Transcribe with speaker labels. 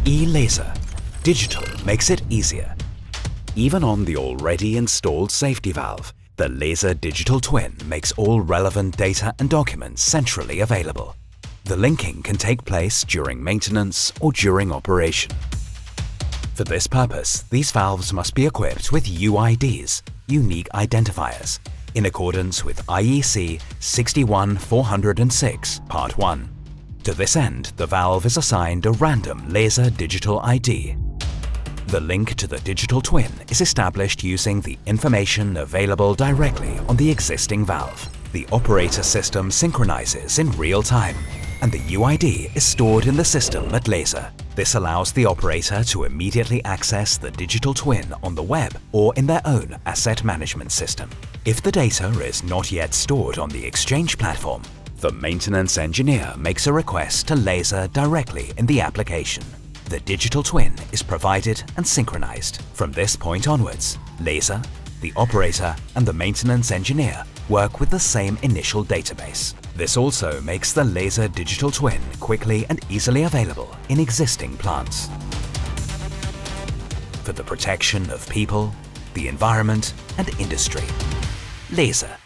Speaker 1: eLESER. Digital makes it easier. Even on the already installed safety valve, the laser digital twin makes all relevant data and documents centrally available. The linking can take place during maintenance or during operation. For this purpose, these valves must be equipped with UIDs, unique identifiers, in accordance with IEC 61406 Part 1. To this end, the valve is assigned a random laser digital ID. The link to the digital twin is established using the information available directly on the existing valve. The operator system synchronizes in real time, and the UID is stored in the system at eLESER. This allows the operator to immediately access the digital twin on the web or in their own asset management system. If the data is not yet stored on the Exchange platform, the maintenance engineer makes a request to eLESER directly in the application. The digital twin is provided and synchronized. From this point onwards, eLESER, the operator and the maintenance engineer work with the same initial database. This also makes the laser digital twin quickly and easily available in existing plants. For the protection of people, the environment and industry, eLESER.